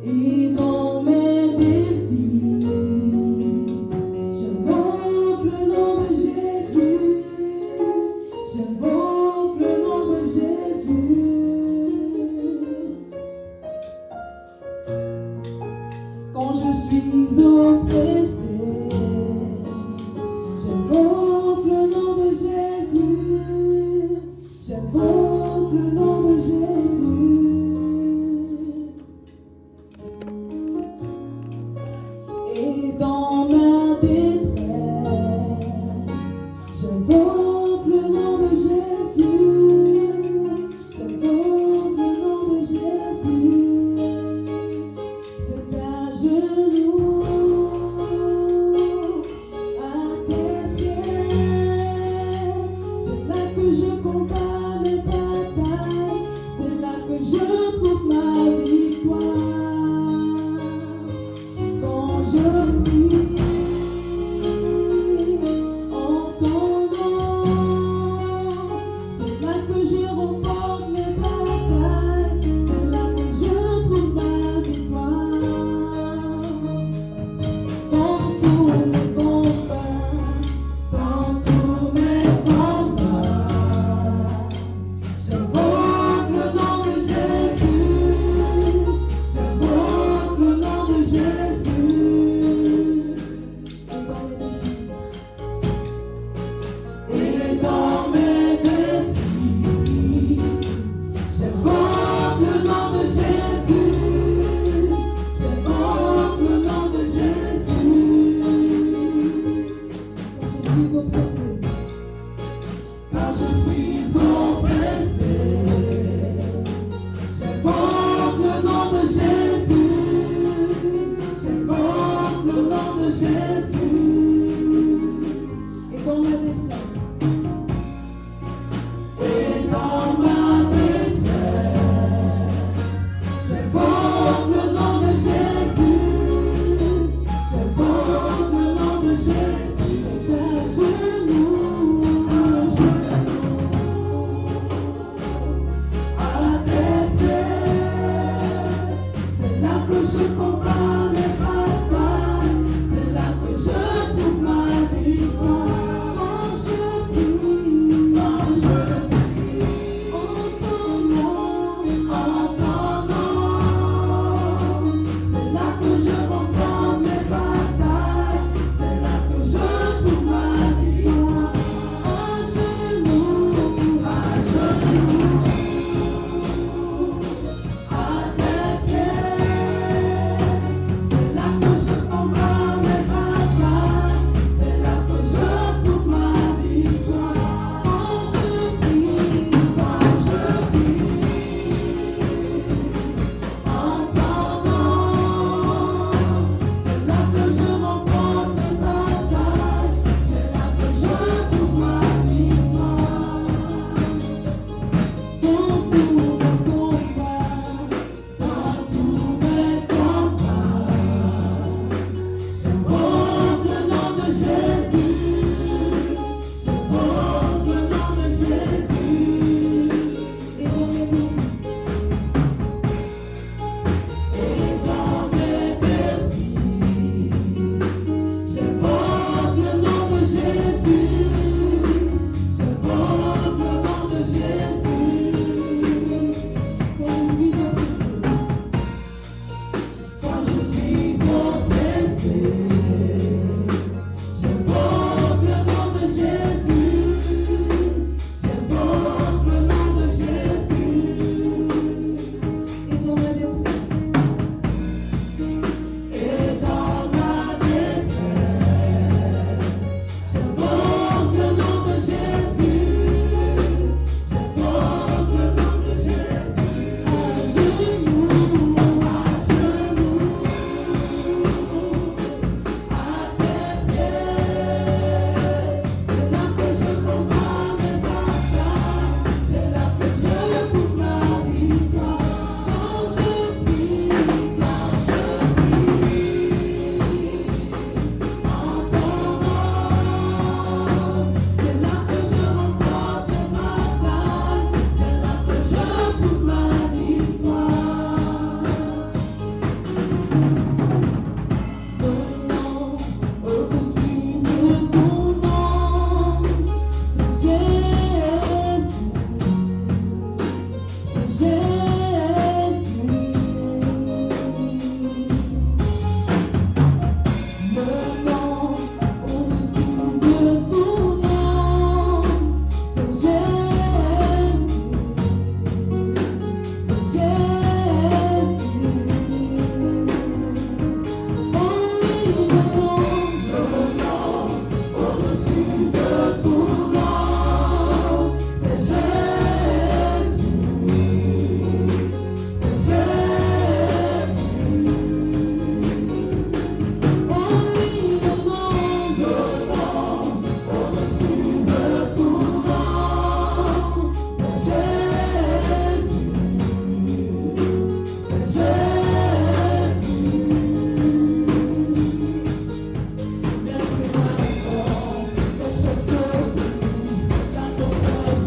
Et dans mes défis, j'invoque le nom de Jésus. J'invoque le nom de Jésus. Quand je suis oppressé, j'invoque le nom de Jésus. J'invoque le nom de Jésus. Et dans ma détresse, j'invoque le nom de Jésus. J'invoque le nom de Jésus. C'est à genoux, à tes pieds. C'est là que je combats mes batailles. C'est là que je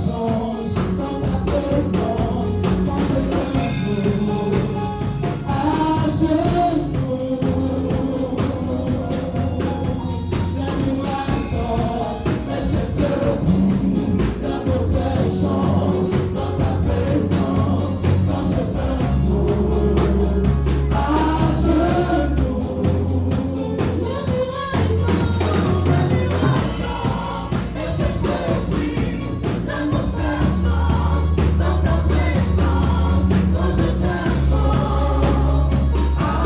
change dans ta présence. Quand je t'aime, à genoux, la nuit attend, la chair se brise, l'atmosphère change dans ta présence. Quand je t'aime, à genoux, la nuit attend, la chair se brise, l'atmosphère change dans ta présence. Quand je t'aime, à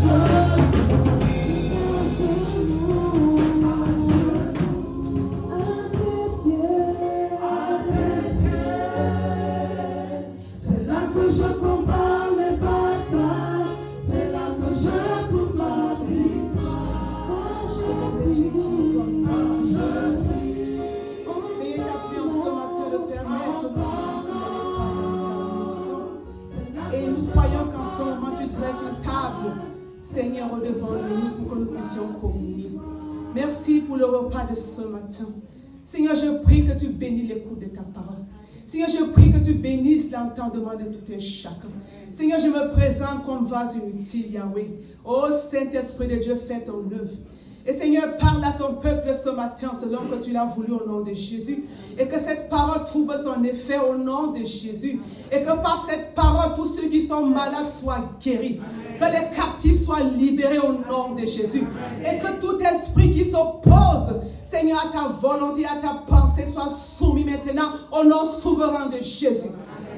genoux, la nuit c'est là que je combats mes batailles, c'est là que je trouve ma victoire. Quand je prie, Seigneur, t'as pris en ce matin de permettre que nous soyons fidèles par ta maison. Et nous croyons qu'en ce moment, tu dresses une table, Seigneur, au-devant de nous pour que nous puissions communier. Merci pour le repas de ce matin. Seigneur, je prie que tu bénisses l'écoute de ta parole. Seigneur, je prie que tu bénisses l'entendement de tout un chacun. Seigneur, je me présente comme vase inutile, Yahweh. Oh Saint-Esprit de Dieu, fais ton œuvre. Et Seigneur, parle à ton peuple ce matin selon que tu l'as voulu au nom de Jésus. Et que cette parole trouve son effet au nom de Jésus. Et que par cette parole, tous ceux qui sont malades soient guéris. Que les captifs soient libérés au nom de Jésus. Et que tout esprit qui s'oppose, Seigneur, à ta volonté, à ta pensée, soit soumis maintenant au nom souverain de Jésus.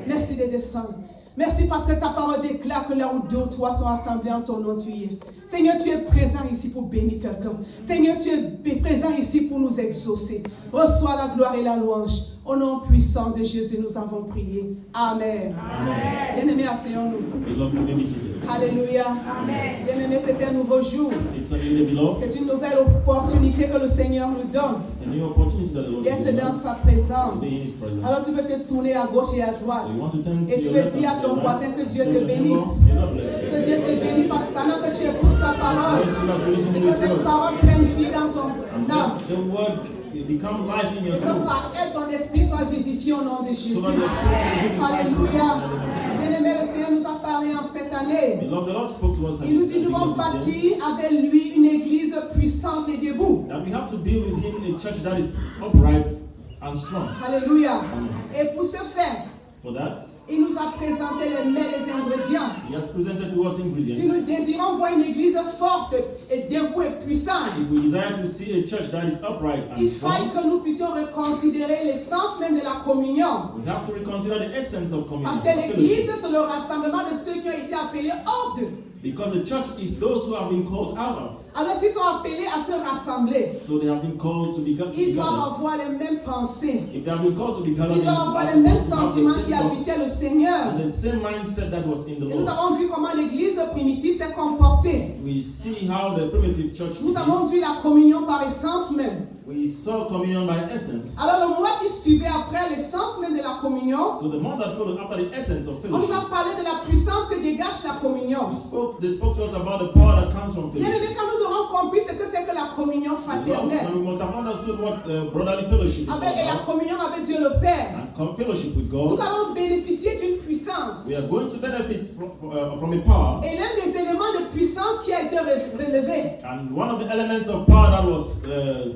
Merci de descendre. Merci parce que ta parole déclare que là où deux ou trois sont assemblés en ton nom, tu y es. Seigneur, tu es présent ici pour bénir quelqu'un. Seigneur, tu es présent ici pour nous exaucer. Reçois la gloire et la louange. Au nom puissant de Jésus, nous avons prié. Amen. Bien-aimés, asseyons-nous. Beloved, you may be seated. Alléluia. Bien-aimés, c'est un nouveau jour. It's a new day, beloved. C'est une nouvelle opportunité que le Seigneur nous donne It's a new opportunity that the Lord is d'être giving dans us sa présence. to be in His presence. Alors tu peux te tourner à gauche et à droite. So you want to turn Et to tu your peux left dire à and to ton your voisin right. que Dieu Tell te your neighbor, bénisse. may God bless you. Que Dieu te bénisse parce que pendant que tu écoutes sa parole, Yes, you must listen et to que His cette word. parole prenne vie dans ton And âme. let the word become life in Et your que soul. par elle, ton esprit soit vivifié au nom de Jésus. So that your spirit will be vivified. Alléluia. Bien-aimé, le Seigneur nous a parlé en cette année. Beloved, the Lord spoke to us at Il nous the dit, nous beginning devons of this year bâtir avec lui une église puissante et debout. that we have to build with Him a church that is upright and strong. Alléluia. Et pour ce faire, For that, il nous a présenté les mets, les ingrédients. He has presented to us Si ingredients. nous désirons voir une église forte et debout et puissante, If we desire to see a church that is upright and il faille strong, que nous puissions reconsidérer l'essence même de la communion. we have to reconsider the essence of communion. Parce que l'église, c'est le rassemblement de ceux qui ont été appelés hors d'eux. Because the church is those who have been called out of. Alors s'ils sont appelés à se rassembler, So they have been called to be ils doivent gathered. avoir les mêmes pensées. If they have been called to be gathered, Ils they doivent avoir are les mêmes supposed to have sentiments the qui same thoughts habitaient le Seigneur. and the same mindset that was in the Et nous Lord. avons vu comment l'église primitive s'est comportée. We see how the primitive church Nous behaved. avons vu la communion par essence même. We saw communion by essence. Alors le mois qui suivait après l'essence même de la communion, So the month that followed after the essence of on nous fellowship, a parlé de la puissance que dégage la communion. they spoke to us about the power that comes from Bien fellowship. aimé, quand nous aurons compris ce que c'est que la communion fraternelle, And we must have understood what brotherly fellowship is all et la about. communion avec Dieu le Père, And fellowship with nous God. allons bénéficier d'une puissance. We are going to benefit from a power. Et l'un des éléments de puissance qui a été relevé, And one of the elements of power that was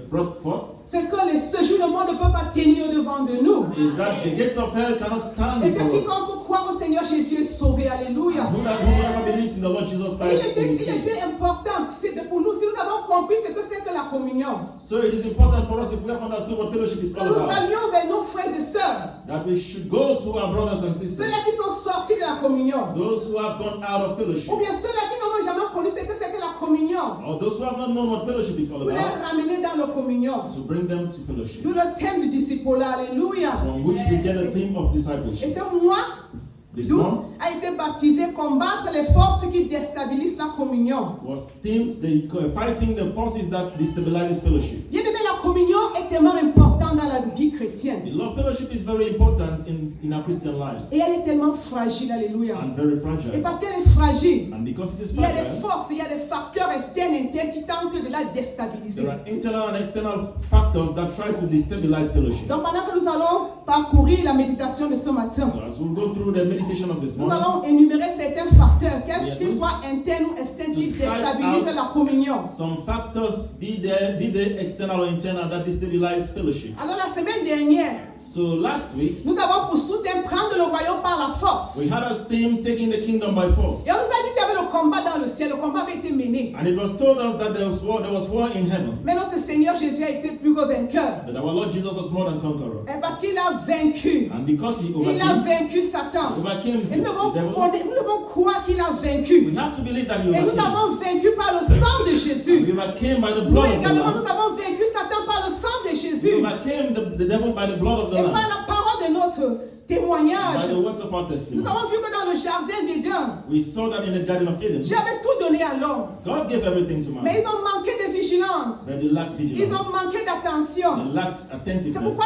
brought forth c'est que ce jour, le monde ne peut pas tenir devant de nous. is that the gates of hell cannot stand Et que before us. quiconque croit au Seigneur Jésus est sauvé. Alléluia. Whosoever believes in the Lord Jesus Et Christ will be il saved. était important pour nous, si nous avons compris ce que c'est que la communion, So it is important for us, if we have understood what fellowship is que all nous about, allions vers nos frères et sœurs, that we should go to our brothers and sisters, ceux-là qui sont sortis de la communion, those who have gone out of fellowship, ou bien ceux-là qui n'ont jamais connu ce que c'est que la communion, or those who have not known what fellowship is all pour les about, ramener dans la communion. to bring them to fellowship, D'où le thème du disciple-là. Alléluia. from which we get a theme of Et discipleship. ce mois This d'août month a été baptisé combattre les forces qui déstabilisent la communion. was themed fighting the forces that destabilizes fellowship. Bien aimé, la communion est tellement importante important dans la vie chrétienne. Beloved, fellowship is very important in our Christian lives. Et elle est tellement fragile, alléluia. And very Et fragile. parce qu'elle est fragile, And because it is il y a des fragile, forces, il y a des facteurs externes et internes qui tentent de la déstabiliser. there are internal and external factors that try to destabilize fellowship. Donc pendant que nous allons parcourir la méditation de ce matin, So as we go through the meditation of this nous morning, allons énumérer certains facteurs, qu'ils soient internes ou externes, qui To side déstabilisent out la communion. some factors, be they external or internal, that destabilize fellowship. Alors la semaine dernière, So last week, nous avons pour sous-thème prendre le royaume par la force. we had as theme taking the kingdom by force. Et on nous a dit qu'il y avait le combat dans le ciel, le combat avait été mené. And it was told us that there was war in heaven. Mais notre Seigneur Jésus a été plus que vainqueur. That our Lord Jesus was more than conqueror. Et parce qu'il a vaincu. And because he Il a overcame, vaincu Satan. overcame Et this nous devil, devons croire qu'il a vaincu. we have to believe that he Et nous overcame. avons vaincu par le sang de And Jésus. we overcame by the Nous blood of the également, Lamb. nous avons vaincu Satan par le sang de We Jésus. overcame the devil by the blood of the Et par Lamb. la parole de notre By témoignage. the words of our Nous testimony. avons vu que dans le jardin d'Éden, We saw that in the Garden of Eden. Dieu avait tout donné à l'homme. God gave everything to Mais man. ils ont manqué de vigilance. But they lacked Ils vigilance. ont manqué d'attention. They lacked C'est attentiveness. pourquoi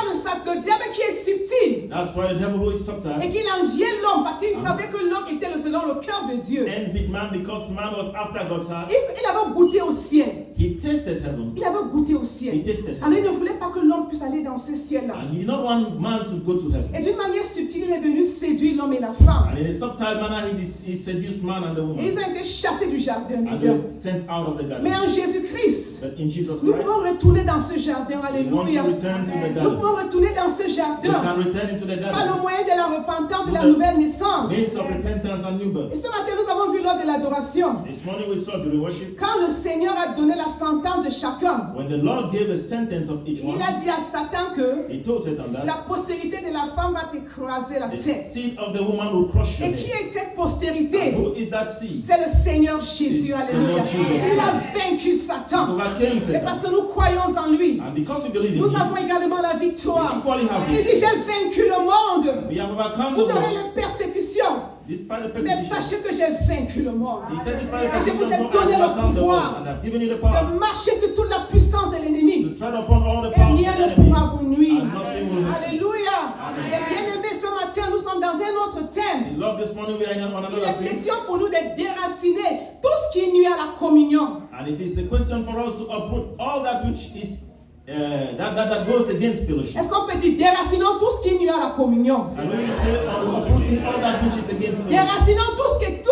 le diable qui est subtil That's why the devil who is et subtle qu'il enviait l'homme parce qu'il savait que l'homme était selon le cœur de Dieu. envied man because man was after God's heart. Il avait goûté au ciel. He tasted heaven. Il avait goûté au He ciel. tasted heaven. Alors il ne voulait pas que l'homme puisse aller dans ce ciel-là. And he did not want man to go to heaven. Et d'une manière subtile, il est venu séduire l'homme et la femme. And in a subtle manner, he seduced man and the Et woman. ils ont été chassés du jardin And d'Éden. they were sent out of the Mais garden. en Jésus-Christ, But in Jesus nous Christ, pouvons retourner dans ce jardin. we want to Alléluia. return to the Nous garden. pouvons retourner dans ce We jardin can return into the par le garden. moyen de la repentance et de la nouvelle naissance. Means of repentance and new Et birth. ce matin, nous avons vu lors de l'adoration, This morning we saw during worship, quand le Seigneur a donné la sentence de chacun, when the Lord gave the sentence of each one, il a dit à Satan que he told Satan la that postérité de la femme va t'écraser la the tête. seed of the woman will crush your Et qui head. est cette postérité? Who is that seed? C'est le Seigneur Jésus. It's the Alléluia. Lord Jesus. Il a vaincu He Satan. overcame Et parce Satan. que nous croyons en lui, And because we believe in nous him, avons également la victoire. we equally have Il dit, victory. j'ai vaincu le monde. We have overcome Vous the aurez world. les persécutions. Despite the Mais persecution, sachez que j'ai vaincu le monde. he said, despite the Et je vous persecution, ai donné le I've overcome the pouvoir world, and I've given you the power de marcher sur toute la puissance de to l'ennemi. tread upon all the Et power of rien the ne enemy. pourra vous nuire. And nothing will hurt you. Alléluia. Amen. Et bien aimés, ce matin, nous sommes dans un autre thème. Love, this morning we are on Il another est thing. question pour nous de déraciner tout ce qui nuit à la communion. And it is a question for us to uproot all that which is that goes against fellowship. Est-ce qu'on peut dire déracinons tout ce qui nuit à la communion? And when we say uprooting all that which is against fellowship, Déracinons tout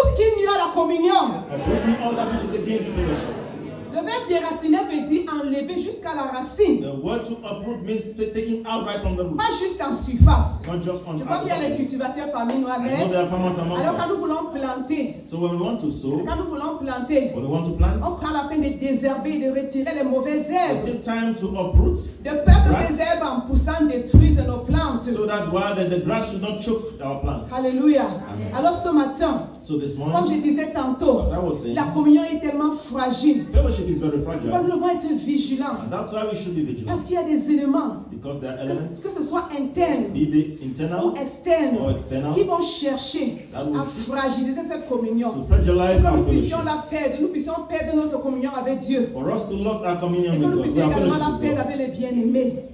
ce qui nuit à la communion. uprooting all that which is against fellowship. Le verbe déraciner veut dire enlever jusqu'à la racine. The word to uproot means taking outright from the root, Pas juste en surface. not just on Je crois qu'il y a les surface. cultivateurs parmi nous. I know Amen. there are farmers amongst Alors quand nous us. voulons planter, So when we want to sow, quand nous voulons planter, when we want to plant, on prend la peine de désherber et de retirer les mauvaises we herbes. take time to uproot De peur que Grass. ces herbes en poussant détruisent nos plantes. so that while the grass should not choke our plants. Alléluia. Alors ce matin, So this comme morning, je disais tantôt, as I was saying, la communion est tellement fragile. fellowship is very Pourquoi fragile. nous devons être vigilants? And that's why we should be vigilant. Parce qu'il y a des éléments, Because there are que elements, ce soit internes be they ou internal externes, or external, qui vont chercher that will à seek fragiliser cette communion. to fragilize Que our nous puissions fellowship. la perdre, nous puissions perdre notre communion avec Dieu. For us to lose our communion Et que with nous God, puissions our également fellowship la with perdre God, avec les bien-aimés.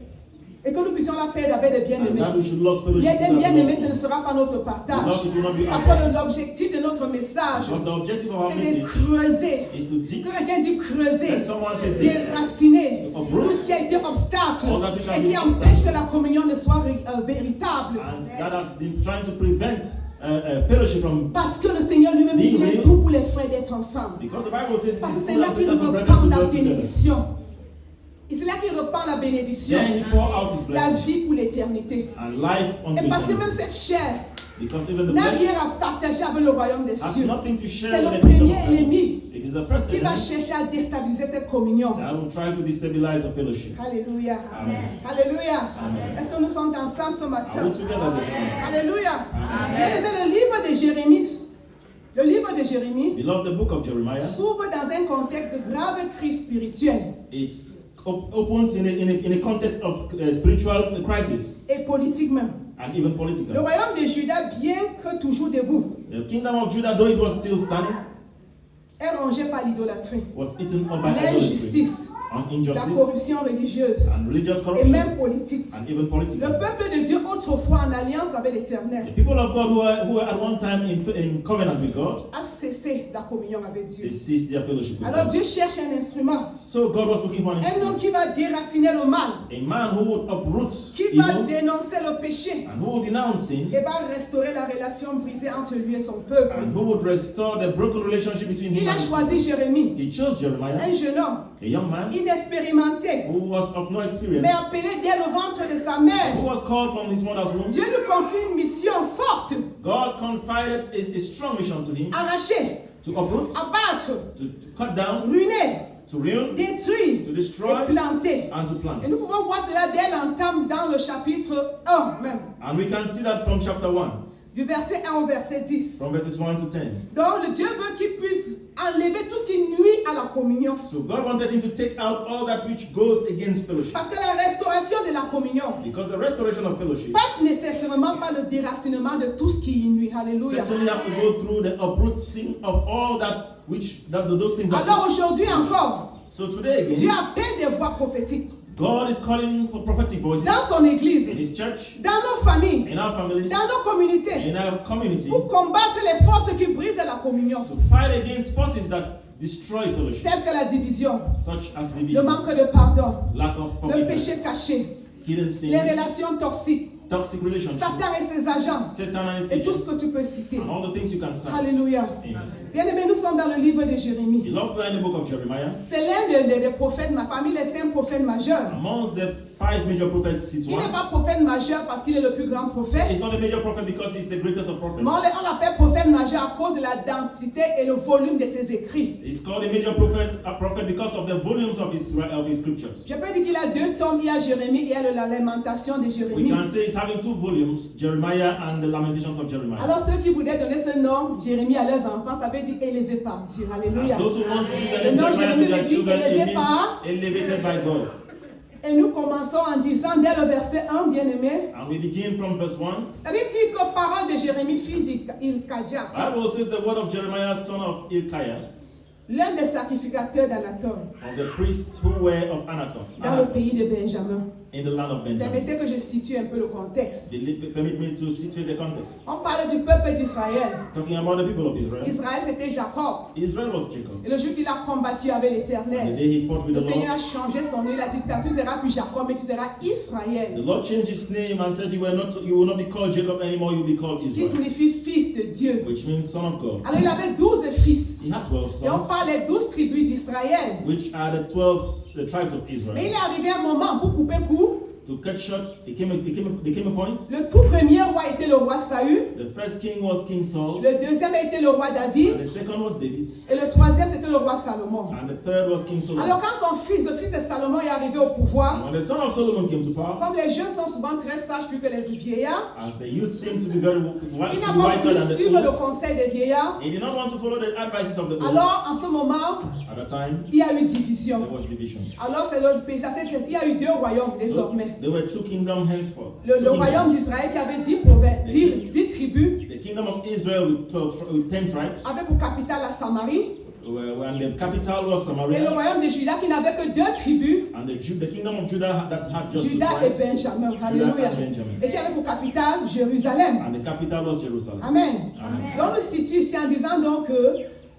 Et que nous puissions la perdre avec les and bien-aimés. that we should lose fellowship Les with bien-aimés, God. ce ne sera pas notre partage. Love, it will not be Parce our que l'objectif de notre message, Because the objective of our c'est de message creuser. is to dig. Que quelqu'un dit creuser, Let someone say dig. déraciner To uproot. tout ce qui a été obstacle All that which has et qui been empêche obstacle. que la communion ne soit véritable. And that has been trying to prevent fellowship from, Parce que le Seigneur lui-même dit qu'il est tout pour les frères d'être ensemble. because the Bible says it Parce que is c'est good là and qu'il better for repart brethren to la dwell together. bénédiction. Et c'est là qu'il repart la bénédiction. Then he pour out his La blessing vie pour l'éternité. and life unto Et parce que même eternity. cette chair Because even the n'a flesh rien à partager avec le royaume des has cieux. nothing to share C'est with le the kingdom premier of heaven. ennemi It is the first qui va enemy chercher à déstabiliser cette communion. that will try to destabilize the fellowship. Alléluia. Amen. Alléluia. Amen. Est-ce que nous sommes ensemble ce Are matin? we together this morning? Alléluia. Bien aimé, le livre de Jérémie, le livre de Jérémie Beloved, the book of Jeremiah, s'ouvre dans un contexte de grave crise spirituelle it's opens in a context of spiritual crisis et politique même. and even Le political. royaume de Juda, bien que toujours debout, The kingdom of Judah, though it was still standing, est rongé par l'idolâtrie, was eaten up by idolatry. l'injustice on la injustice corruption religieuse and religious et corruption même politique. and even Le political. peuple de Dieu autrefois en alliance avec l'Éternel The people of God who were at one time in covenant with God, a cessé la communion avec they Dieu. ceased their fellowship with Alors God. Dieu cherche un instrument, So God was looking for an un homme instrument, qui va déraciner le mal, a man who would uproot qui va evil dénoncer le péché and who would denounce sin et va restaurer la relation brisée entre lui et son peuple. and who would restore the broken relationship between him Il a and his choisi people. Jérémie, He chose Jeremiah, un jeune homme a young man inexpérimenté, who was of no experience, mais appelé dès le ventre de sa mère. who was called from his mother's womb. Dieu lui confie une mission forte, God confided a strong mission to him arracher, to uproot, abattre, to cut down, ruiner, to ruin, détruire to et destroy, planter. and to plant. Et nous pouvons voir cela dès l'entame dans le chapitre 1 même, And we can see that from chapter 1, du verset 1 au verset 10. from verses 1 to 10. Donc le Dieu veut qu'il puisse enlever tout ce qui nuit à la communion. So God wanted him to take out all that which goes against fellowship. Parce que la restauration de la communion Because the restoration of fellowship passe nécessairement par le déracinement de tout ce qui y nuit. Alléluia. certainly have to go through the uprooting of all that which those things are. Alors aujourd'hui encore, So today Dieu again, appelle des voix prophétiques God is calling for prophetic voices dans son église, in His church, dans nos familles, in our families, dans nos communautés, in our community, pour combattre les forces qui brisent la communion, to fight against forces that destroy fellowship, telles que la division, such as le division, manque de pardon, lack of le péché forgiveness, caché, hidden les sin, relations toxiques, toxic relationships, Satan et ses agents, Satan and his et tout ce agents, que tu peux citer. and all the things you can cite. Alléluia. Amen. Bien-aimés, nous sommes dans le livre de Jérémie. Beloved, we are in the book of Jeremiah. C'est l'un des prophètes, parmi les 5 prophètes majeurs. Amongst the 5 major prophets, he's Il one. n'est pas prophète majeur parce qu'il est le plus grand prophète. He's not a major prophet because he's the greatest of prophets. Mais on l'appelle prophète majeur à cause de la densité et le volume de ses écrits. He's called a major prophet because of the volumes of his scriptures. Je peux dire qu'il a 2 tomes. Il y a Jérémie et il y a la lamentation de We Jérémie. can say he's having 2 volumes, Jeremiah and the Lamentations of Jeremiah. Alors ceux qui voulaient donner ce nom, Jérémie, à leurs enfants, ça veut dire élevé par Dieu. Alléluia. And those who want to give the Le name nom Jeremiah to Jérémie their veut dire children, it élevé means par. elevated by God. Et nous commençons en disant dès le verset 1, bien-aimé. And we begin from verse 1. La Bible dit que parole de Jérémie, fils d'Ilkadja, Bible says the word of Jeremiah, son of Hilkiah, l'un des sacrificateurs d'Anaton, of the priests who were of Anaton, dans le pays de Benjamin. in the land of Benjamin. Permettez que je situe un peu le contexte. Permit me to situate the context. On parlait du peuple d'Israël. Talking about the people of Israel. Israël, c'était Jacob. Israel was Jacob. Et le jour qu'il a combattu avec The l'Éternel, day he fought with le the Seigneur a Lord, changé son nom. Il a dit, tu seras plus Jacob, mais tu seras the Israël, Lord changed his name and said you will not be called Jacob anymore, you will be called qui Israel, signifie fils de Dieu. which means son of God. Alors il avait 12 fils. He had 12 Et on sons, parle des 12 tribus d'Israël. which are the 12 tribes of Mais Israel. il est arrivé un moment pour couper court. To cut short, there came a point. Le tout premier roi était le roi Saül. The first king was King Saul, Le deuxième était le roi David. and the second was David, Et le troisième, c'était le roi Salomon. and the third was King Solomon. Alors quand le fils de Salomon est arrivé au pouvoir, And when the son of Solomon came to power, comme les jeunes sont souvent très sages plus que les vieillards, as the youth seemed to be very il n'a pas wiser voulu than the suivre le old, conseil des vieillards. he did not want to follow the advices of the old. Alors en ce moment, At the time, il y a eu division. there was division. Alors c'est le pays, il y a eu 2 royaumes So désormais. there were 2 kingdoms henceforth. Le Two royaume kingdoms. d'Israël qui avait 10 tribus, The kingdom of Israel with 10 tribes, avait pour capitale la Samarie. and the capital was Et le Samaria, royaume de Juda qui n'avait que 2 tribus, and the kingdom of Judah that had just 2 Juda et tribes, Benjamin. Judah Alléluia. and Benjamin, Et qui avait pour capitale Jérusalem. and the capital was Jerusalem. Amen. Amen. Donc, nous situe ici en disant donc que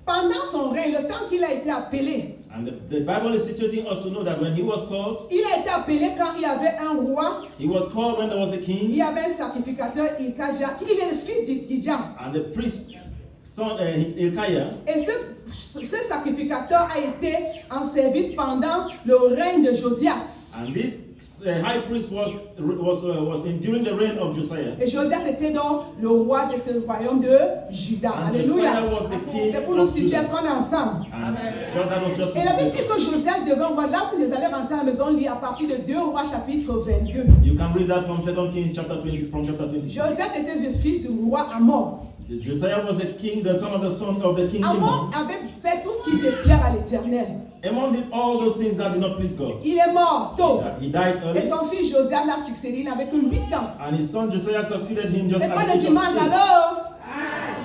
pendant son règne, le temps qu'il a été appelé, And the Bible is situating us to know that when he was called, il a été appelé quand il y avait un roi, he was called when there was a il king, y avait un sacrificateur, Ilkadja, qui est le fils d'Ilkidja. and the priest, son Hilkiah, Et ce sacrificateur a été en service pendant le règne de Josias. and this high priest was during the reign of Josiah. Et Josias était donc le roi de ce royaume de Juda. And Alléluia. Josiah was the king C'est pour nous of situer, Judah. est-ce qu'on est ensemble? And that was just Et la Bible dit to que Josias devait voir, là où vous allez rentrer à la maison, lit à partir de 2 Rois chapitre 22. You can read that from 2 Kings chapter 20, from chapter 22. Josias était le fils du roi Amon. Josiah was a king, the son of the king Amon Amon. avait fait tout ce qui déplaire à l'Éternel. Amon did all those things that did not please God. Il est mort tôt. He died Et early, son fils Josias l'a succédé, il n'avait que 8 ans. and his son Josiah succeeded him just C'est at pas the le age of dimanche 8. alors.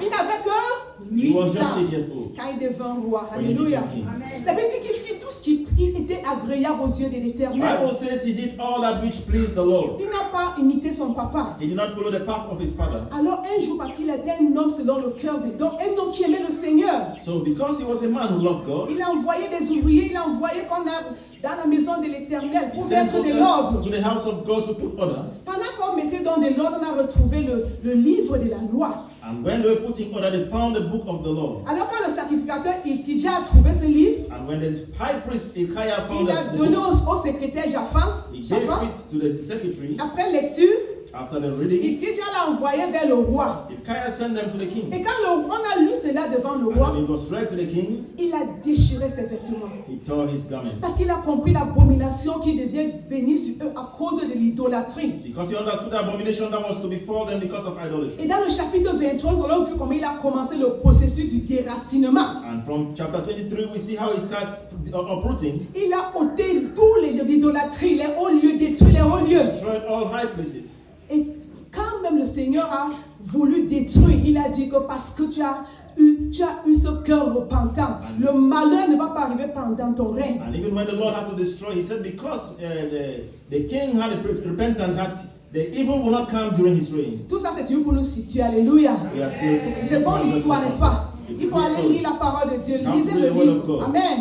Il n'avait que He 8 was just ans 8 years old. quand il devint roi. When he Alléluia. became king. La Bible dit qu'il fit tout ce qui il était agréable aux yeux de The l'Éternel. Bible says he did all that which pleased the Lord. Il n'a pas imité son papa. He did not follow the path of his father. Alors un jour, parce qu'il était un homme selon le cœur de Dieu, un homme qui aimait le Seigneur, So because he was a man who loved God, il a envoyé des ouvriers, il a envoyé qu'on a dans la maison de l'Éternel he pour sent mettre de workers l'ordre. to the house of God to put order. Pendant qu'on mettait dans de l'ordre, on a retrouvé le livre de la loi. And when they were putting order, they found the book of the law. Alors quand le sacrificateur Ilkidja a trouvé ce livre, And when the high priest Hilkiah found il a the donné book, au secrétaire Japhan. he gave it to the secretary. Après lecture, After the reading, Ilkidja l'a envoyé vers le roi. Hilkiah sent them to the king. Et quand on a lu cela devant le And roi, when it was read to the king, il a déchiré ses vêtements. he tore his garment. Parce qu'il a compris l'abomination qui devient bénie sur eux à cause de l'idolâtrie. Because he understood the abomination that was to befall them because of Et idolatry. dans le chapitre 23, nous avons vu comment il a commencé le processus du déracinement. And from chapter 23, we see how he starts uprooting, Il a ôté tous les idolâtries, les hauts lieux, détruit les hauts lieux. destroyed all high places. Et quand même le Seigneur a voulu détruire, il a dit que parce que tu as eu ce cœur repentant, le malheur ne va pas arriver pendant ton règne. And even when the Lord had to destroy, he said, because the king had a repentant heart, the evil will not come during his reign. Tout ça, c'est Dieu pour nous situer. Alléluia. We are still C'est bon l'histoire, n'est-ce pas? It's Il faut a good aller story. lire la parole de Dieu. Now Lisez read le the word of livre. God. Amen.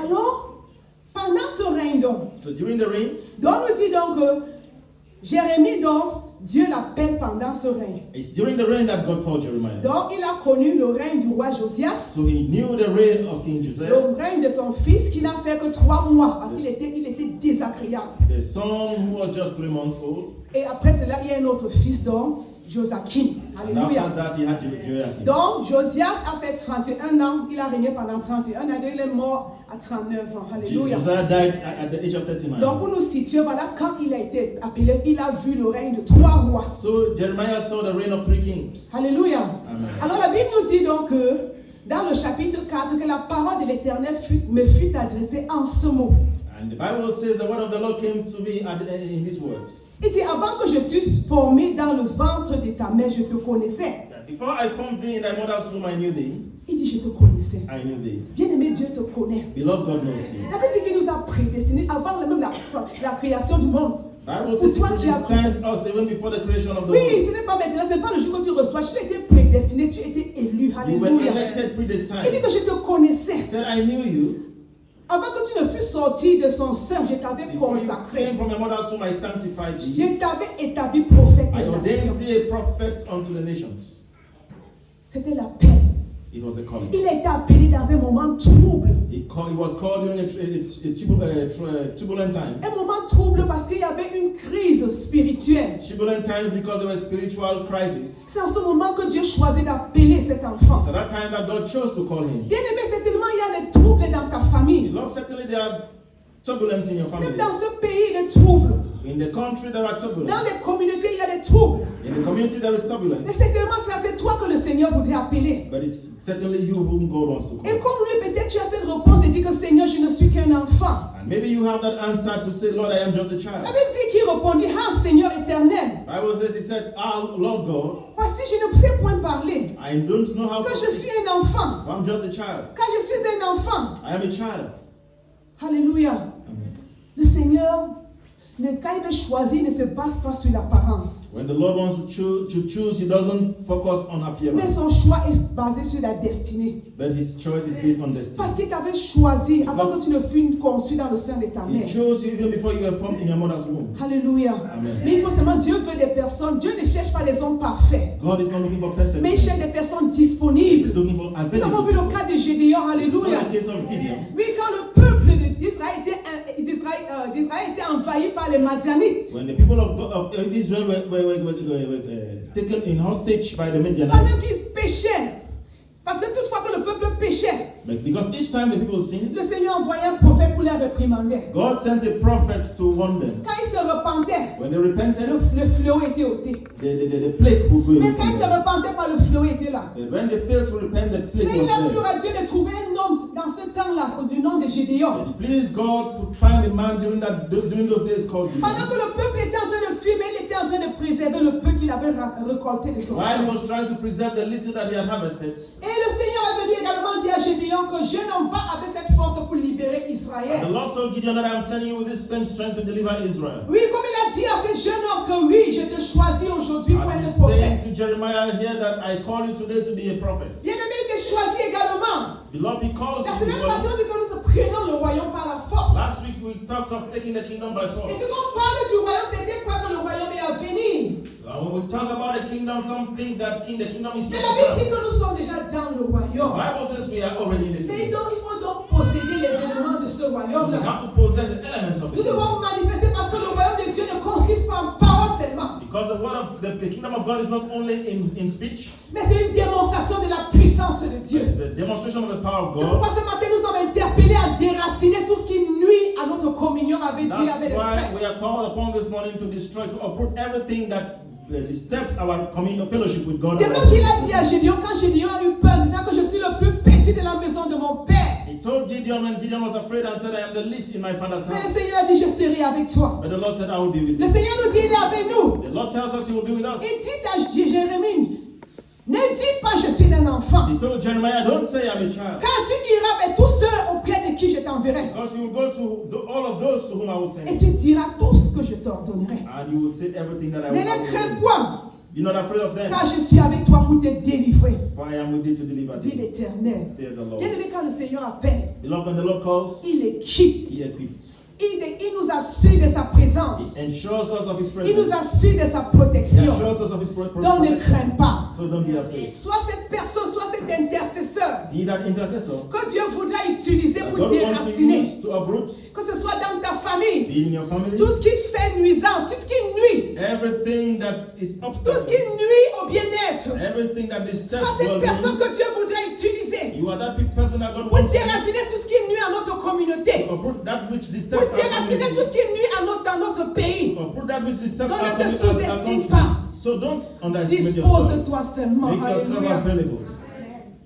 Alors, pendant ce règne donc, So during the reign, nous dit donc que Jérémie, donc, Dieu l'appelle pendant ce règne. it's during the reign that God called Jeremiah. Donc, il a connu le règne du roi Josias, So he knew the reign of King Josiah, le règne de son fils qui n'a fait que 3 mois parce qu'il était désagréable. the son who was just 3 months old. Et après cela, il y a un autre fils, donc, Joachim. And Alléluia. after that, he had Joachim. Donc, Josias a fait 31 ans. Il a régné pendant 31 ans. Il est mort à 39 ans. Alléluia. Josiah died at the age of 39. Donc, pour nous situer, voilà, quand il a été appelé, il a vu le règne de 3 rois. So Jeremiah saw the reign of 3 kings. Alléluia. Amen. Alors, la Bible nous dit donc que dans le chapitre 4, que la parole de l'Éternel me fut adressée en ce mot. And the Bible says the word of the Lord came to me in these words. Il dit, avant que je t'eusse formé dans le ventre de ta mère, je te connaissais. Before I formed thee in thy mother's womb, I knew thee. Il dit, je te connaissais. I knew thee. Bien-aimé, Dieu te connaît. Beloved, God knows you. La Bible dit qu'il nous a prédestinés avant même la création du monde. Bible says he Pour toi qui as predestined us even before the creation of the Oui, world. ce n'est pas maintenant, ce n'est pas le jour que tu reçois. Tu étais prédestiné, tu étais élu. You were Alléluia. elected, Il dit predestined. que je te He connaissais. said, I knew you. Avant que tu ne fusses sorti de son sein, je t'avais Before you consacré. came from your mother's womb, I sanctified thee. Je t'avais établi prophète I des nations. ordained thee a prophet unto the nations. C'était l'appel. It was a calling. Il a été appelé dans un moment trouble. He was called during a turbulent time. Un moment trouble parce qu'il y avait une crise spirituelle. Turbulent times because there were spiritual crises. C'est en ce moment que Dieu choisit d'appeler cet enfant. It's at that time that God chose to call him. Bien aimé, certainement il y a des troubles dans ta famille. Beloved, certainly there are turbulence in your family. Même dans ce pays, il y a des troubles. In the country there are Dans turbulence. les communautés, il y a des troubles. In the community there is Mais turbulence. certainement, c'est toi que le Seigneur voudrait appeler. But it's certainly you whom God wants to Et call. comme lui, peut-être tu as cette réponse et dis que Seigneur, je ne suis qu'un enfant. And maybe you have that answer to say, Lord, I am just a child. La Bible dit qu'il répondit, ah Seigneur éternel, Bible says, he said, Lord God, voici, je ne sais point parler. I don't know how to Que je speak. suis un enfant. I'm just a child. Quand je suis un enfant. I am a child. Alléluia. Amen. Le Seigneur, quand il veut choisir, il ne se base pas sur l'apparence. When the Lord wants to choose, he doesn't focus on Mais appearance. son choix est basé sur la destinée. But his choice is based on Parce destiny. qu'il t'avait choisi avant que tu ne fûs conçu dans le sein de ta He mère. chose you even before you were formed in your mother's womb. Alléluia. Amen. Mais il faut seulement, Dieu veut des personnes. Dieu ne cherche pas les hommes parfaits. God is not looking for perfect Mais il people. cherche des personnes He's disponibles. looking for Nous avons vu available. le cas de Gédéon. So Alléluia. the case of Gideon. Oui, quand le peuple d'Israël était envahi par les Madianites. When the people of Israel were taken in hostage by the Pendant Midianites, qu'ils péchaient. Parce que toutefois que le peuple péchait, but because each time the people sinned, le Seigneur envoyait un prophète pour les réprimander. God sent a prophet to warn them. Quand ils se repentaient, When they repented, le fléau était ôté. the plague would go Mais away quand ils from se them. repentaient pas, le fléau était là. But when they failed to repent, the plague Mais il a was plu there. à Dieu de trouver un homme dans ce temps-là, du nom de Gédéon. It pleased God to find a man during those days called Pendant Gideon. que le peuple était en train de fuir, mais il était en train de préserver le peu qu'il avait récolté de son While he champ. was trying to preserve the little that he had harvested, Et le Seigneur est venu également dire à Gédéon que je n'en vais avec cette force force pour libérer The Israël. Lord told Gideon that I am sending you with this same strength to deliver Israel. Oui, comme il a dit à ce jeune homme que oui, je te choisis aujourd'hui pour As être he's saying prophète. to Jeremiah here that I call you today to be a prophet. Bien-aimé, il te choisit également. Beloved, he calls La you. semaine passée, on dit que nous prenons le royaume par la force. Last week we talked of taking the kingdom by Et force. quand on parle du royaume, c'était quoi que le royaume est à venir? When we talk about the kingdom, something that the kingdom is Mais yet la to Bible dit come. que nous sommes déjà dans le The royaume. Bible says we are already in the Mais kingdom. donc, il faut donc posséder les éléments de ce So we royaume-là. have to possess the elements of Nous it. devons manifester parce que le royaume de Dieu ne consiste pas en parole seulement. Because the word of the kingdom of God is not only in speech, Mais c'est une démonstration de la puissance de Dieu. it's a demonstration of the power of C'est God. pourquoi ce matin nous sommes interpellés à déraciner tout ce qui nuit à notre communion avec Dieu, That's avec les why frères. we are called upon this morning to destroy, to uproot everything that disturbs our communion fellowship with God. De même qu'il a dit à Gédéon, quand Gédéon a eu peur, disant que je suis le plus petit de la maison de mon père. He told Gideon when Gideon was afraid and said, I am the least in my father's Mais le house. Seigneur a dit, je serai avec toi. But the Lord said, I will be with Le you. Seigneur nous dit, il est avec nous. The Lord tells us he will be with us. Il dit à Jérémie, ne dis pas je suis un enfant. He told Jeremiah, don't say I'm a child. Quand tu iras, mais tout seul auprès de qui je t'enverrai. Because you will go to all of those to whom I will send Et you. tu diras tout ce que je t'ordonnerai. And you will say everything that I Ne will les crains do. point, Be not afraid of them, car je suis avec toi pour te délivrer. for I am with thee to deliver Dit thee, l'Éternel. saith the Lord. Bien aimé, quand le Seigneur appelle, Beloved, when the Lord calls, il équipe. he equipped. Il nous assure de sa présence. He ensures us of his Il nous presence. assure de sa He protection. assures us of his Donc ne protection. crains pas. So don't be afraid. Soit cette personne, soit cet intercesseur He that intercessor, que Dieu voudra utiliser that pour God wants to déraciner. use to uproot, Que ce soit dans ta famille. be in your family, Tout ce qui fait nuisance, tout ce qui nuit. everything that is Tout ce qui obstacle, nuit au bien-être. everything that Soit disturbs cette well-being. personne que Dieu voudra utiliser You are that big person that God pour wants to use déraciner tout ce qui nuit à notre communauté. to uproot that which Pour disturbs our déraciner tout community. ce qui nuit dans notre pays. Uproot that which disturbs Donc our ne te community, our sous-estime country. pas. So don't underestimate yourself. Dispose-toi seulement. Make yourself Alléluia. available.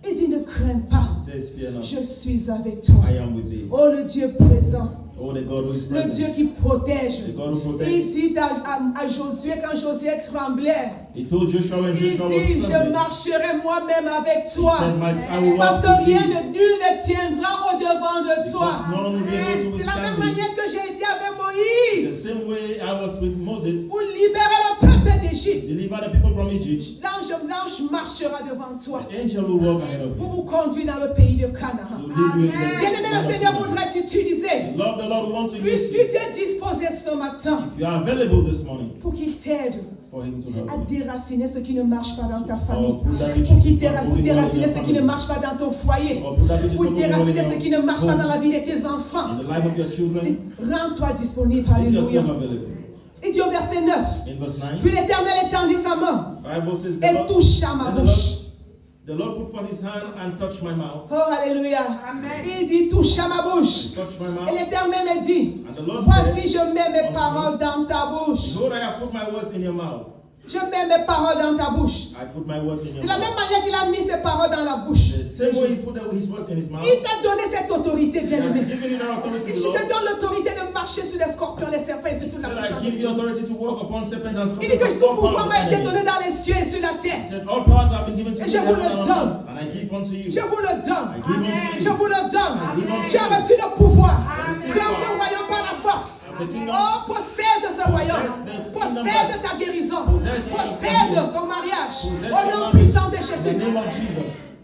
Il dit ne crains pas. It says, fear not. Je suis avec toi. I am with thee. Oh le Dieu présent. Oh, the God who is Le Dieu present. qui protège. The God who Il protects. dit à Josué, quand Josué tremblait, He told Joshua when il Joshua was dit, je trembling. marcherai moi-même avec He toi. said, I will Parce walk que with rien thee. de nul ne tiendra au devant de toi. Because no one will be able to De la withstand même thee. manière que j'ai été avec The Moïse same way I was with Moses, pour libérer le peuple d'Égypte. deliver the people from Egypt. L'ange marchera devant toi The angel will walk ahead of pour you vous conduire dans le pays de to Canaan. lead you into the Bien-aimé, le Seigneur voudra t'utiliser. Love the Lord, we want to use Puisses-tu you. te disposer ce matin If you are available this morning pour qu'il t'aide for him to help à you. déraciner ce qui ne marche pas dans ta famille. Or put that which Pour qu'il is not moving well in déraciner your ce qui ne family. marche pas dans ton foyer. Or put that which is Pour not moving well déraciner in ce qui ne marche pas dans your la home. vie de tes enfants. In the life of your children, Rends-toi disponible. make Alléluia. yourself available. Il dit au verset 9. In verse 9, Puis l'Éternel étendit sa main Bible says et toucha ma bouche. the Lord put forth his hand and touched my mouth. Oh, alléluia. Il dit, toucha ma bouche. Touched my Et mouth. l'Éternel me dit, And the Lord voici, said, je mets mes paroles dans ta bouche. Lord, I have put my words in your mouth. Je mets mes paroles dans ta bouche. I put my words in your De la mouth. même manière qu'il a mis ses paroles dans la bouche. The same way he put his words in his mouth, Il t'a donné cette autorité, he has bien-aimé. given you that authority, Et je Lord. te donne l'autorité de marcher sur les scorpions, les serpents et sur toute la Said, I puissance. give you authority to walk upon serpents and Il dit que scorpions. tout and all pouvoir power of m'a the été enemy. donné dans les cieux et sur la He terre. said, all powers have been given to Et me je in vous heaven le and on donne. earth, and I give unto you. Je vous le donne. I give unto you. Je vous le donne. Amen. Tu as reçu le pouvoir. Amen. Prends ce royaume par la force. The kingdom. Oh, possède ce royaume. Possède ta guérison. Possède ton mariage. Possess Au your nom marriage. puissant de In the Jésus. name of Jesus.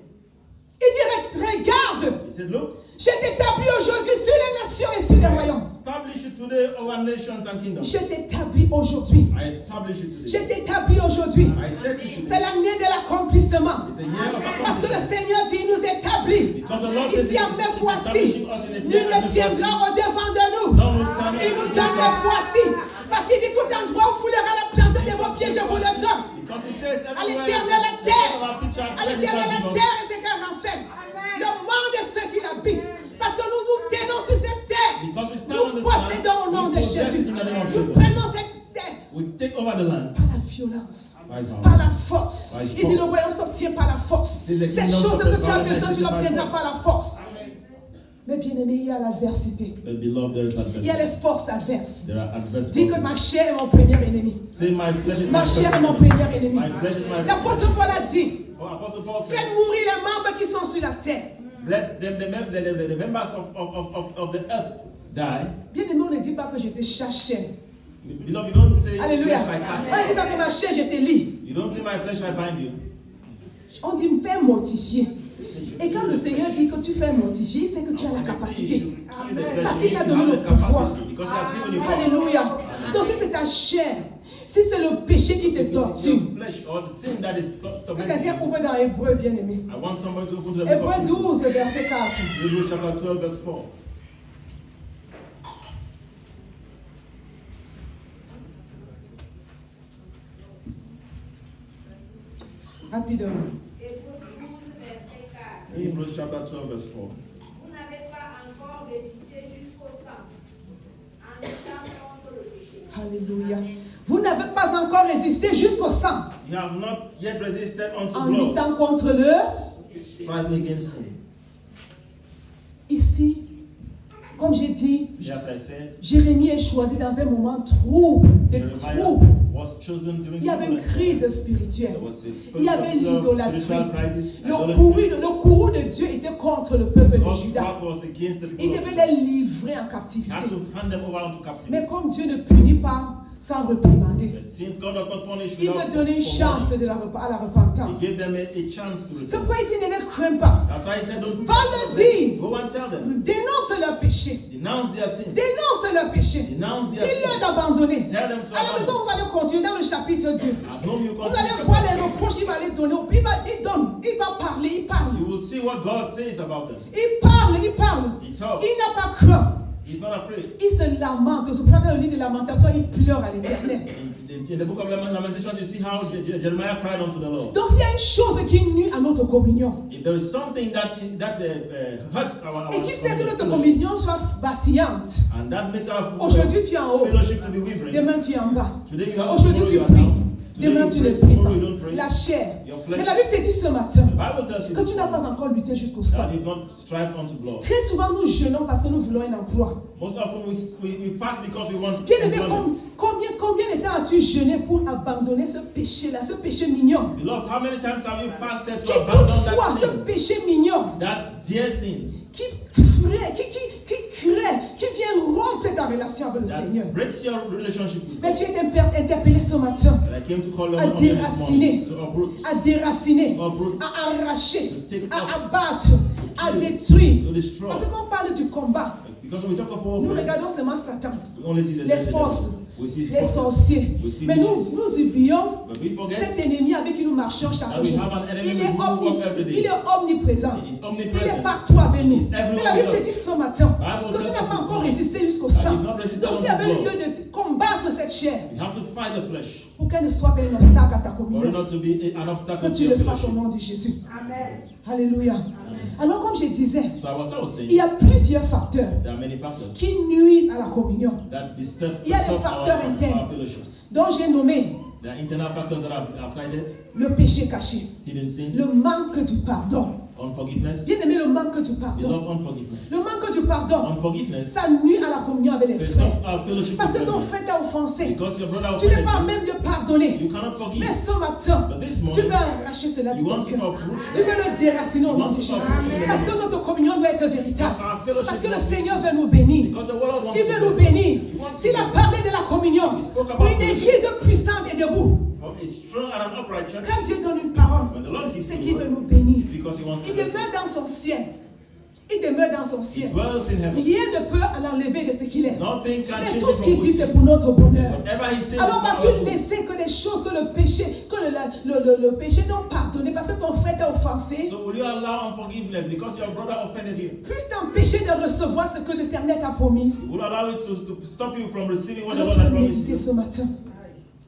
Il dit, regarde, He said, look, je t'établis aujourd'hui sur les nations et sur les royaumes. establish you today over nations and kingdoms. Je t'établis aujourd'hui. I establish you Je today. t'établis aujourd'hui. I set you C'est today. l'année de l'accomplissement. It's a year of Parce que le accomplishment. Seigneur dit, il nous établit. Because the Lord says Ici, à he's mes fois-ci, establishing us in a nul year ne and tiendra au devant de nous. None will stand Il nous against donne mes us. fois-ci. Parce qu'il dit, tout endroit où vous foulera la plante de vos pieds, je vous le donne. Because he says À everywhere l'Éternel la the terre. soul of our teacher À tread, he l'Éternel shall la give us. terre et ses qu'elle renferme. Le monde de ceux qui l'habitent. Parce que nous nous tenons sur cette terre. Because we stand on Nous the possédons au nom land, de we possess Jésus. it in the name of Nous Jesus. prenons cette terre We take over the land par la violence. by violence. Par la force. By Il dit le force. royaume s'obtient par la force. C'est le Ces kingdom choses suffered que tu as violence besoin, and tu taken by l'obtiendras force. par la force. Mais bien aimé, il y a l'adversité. But beloved, there is Il y a adversity. les forces adverses. There are adverse Dis que ma forces. chair est mon premier ennemi. Say my flesh is my Ma chair est mon first enemy. premier ennemi. My flesh is my L'apôtre Paul a dit, Oh, Apostle Paul said, faites mourir les membres qui sont sur la terre. let the members of the earth die. Bien-aimé, on ne dit pas que j'étais chair. Beloved, you don't say Alléluia. flesh I On cast ne dit pas que ma chair, je te lie. you. You don't say my flesh I bind you. On dit me faire mortifier. Et quand le Seigneur dit que tu fais mortifier, c'est que tu as la capacité. Parce qu'il t'a donné le pouvoir. Because he has given you power. Alléluia. Donc si c'est ta chair, si c'est le péché qui te torture, Your flesh or the sin that is que tormenting quelqu'un you. ouvre dans Hébreu, bien-aimé. I want somebody to open to the book Hébreu of 12, verset 4. Hebrews chapter 12 verse 4. Rapidement. Hébreux 12, verset 4. Hebrews chapter 12 verse 4. Vous n'avez pas encore résisté jusqu'au sang en luttant contre le péché. Alléluia. Vous n'avez pas encore résisté jusqu'au sang You have not yet resisted unto en blood, luttant contre le. striving against sin. Ici, comme j'ai dit, As I said, Jérémie est choisi dans un moment trouble, de Jeremiah trouble. was chosen during Il y avait une crise spirituelle. There was a Il y avait l'idolâtrie. spiritual crisis. Le courroux de Dieu était contre le peuple de God's Juda. wrath was against the Il people of devait Judah. les livrer en He captivité. had to hand them over into captivity. Mais comme Dieu ne punit pas sans réprimander, But since God does not punish il without veut donner une chance à la He repentance. gave them a chance to C'est repent. pourquoi il dit ne les crains pas. That's why he said, don't Va le dire. Go and tell them. Dénonce leur péché. Denounce their sin. Dénonce leur péché. Denounce their Dis-leur sin. d'abandonner. Tell them to À la maison, abandon. vous allez continuer dans le chapitre 2. At home you Vous allez continue. voir les reproches qu'il va les donner. Il donne, il va parler, il parle. You will see what God says about them. Il parle, il parle. He talks. Il n'a pas craint. He's not afraid. Il se lamente. C'est pour ça que dans le livre de Lamentation, il pleure à l'Éternel. In the book of Lamentations, you see how Jeremiah cried unto the Lord. Donc s'il y a une chose qui nuit à notre communion If there is something that hurts our et qui fait que notre fellowship, communion soit vacillante, and that makes our aujourd'hui tu es en haut, fellowship to be wavering. demain tu es en bas. Today you have, Aujourd'hui tomorrow tu you are pries, down. Today demain you tu ne pray, pries tomorrow you don't pas. pray. La chair. Your flesh. Mais la Bible te dit ce matin The Bible tells you que tu n'as pas encore lutté jusqu'au sang. that you've not strived unto blood. Très souvent nous jeûnons parce que nous voulons un emploi. Most often we fast because we want Bien aimé, employment. combien de temps as-tu jeûné pour abandonner ce péché-là, ce péché mignon? Beloved, how many times have you fasted Qui to abandon toutefois, that ce sin? péché mignon, That dear sin qui crée, qui vient rompre ta relation avec le Seigneur. that breaks your relationship with Mais God. tu es interpellé ce matin And I came to call them à on this déraciner, morning to uproot, à déraciner, uproot, à arracher, to take à off, abattre, à détruire. to destroy. Parce que quand on parle du combat, Because when we talk of nous warfare, regardons seulement Satan, we only see the les devil. forces, We see les forces. sorciers. We see Mais nous witches. oublions But we forget cet ennemi avec qui nous marchons chaque that we jour. have an enemy Il who est, walks every day. il est omniprésent. He is Il est omnipresent. partout avec nous. He's everywhere Mais la Bible with te us. dit ce matin Bible que tu tells n'as us pas this encore morning résisté jusqu'au that sang. you've not resisted Donc s'il y unto avait blood. lieu de combattre cette chair You have to fight the flesh pour qu'elle ne soit pas un obstacle à ta for it communion, not to be an obstacle que to tu your le fasses au fellowship. nom de Jésus. Amen. Alléluia. Alors comme je disais, So I was il saying, y a plusieurs facteurs there are many factors qui nuisent à la communion, that disturb Il y a les disturb facteurs internes. our fellowship. dont j'ai nommé There are internal factors that I've cited: le péché caché, hidden sin, le manque du pardon. unforgiveness. Bien aimé, le manque du We pardon. love unforgiveness. Le manque du pardon, Unforgiveness ça nuit à la communion avec les frères. disrupts our fellowship Parce que with ton brethren. frère t'a offensé. Because your brother Tu n'es offended pas you. même de pardonner. You cannot forgive. Mais ce matin, But this tu morning, veux arracher cela de you ton want to cœur. uproot Tu veux le déraciner au nom de Jésus. Parce que notre communion doit être véritable. our fellowship Parce que le must be- Seigneur veut nous bénir. Because the world wants Il to veut nous bless us. bénir. He wants to S'il a bless us. parlé de la communion He spoke about pour une fellowship. église puissante et debout, For a strong and an upright church, quand Dieu donne une parole, when the Lord gives c'est you qu'il word, veut nous bénir. it's because He wants to Il bless demeure us. dans son ciel. Il demeure dans son He ciel. dwells in heaven. Rien ne peut l'enlever de ce qu'il est. Nothing can Mais change tout ce it qu'il from dit, what c'est it pour is. notre bonheur. Whatever He says Alors is for vas-tu our good. laisser que des choses que le péché, que le péché non pardonné, parce que ton frère t'a offensé, So will you allow unforgiveness because your brother offended you? puisse t'empêcher de recevoir ce que l'Éternel t'a promis? Will allow it to stop you from receiving what the Alors Lord tu has vas promised méditer you? ce matin.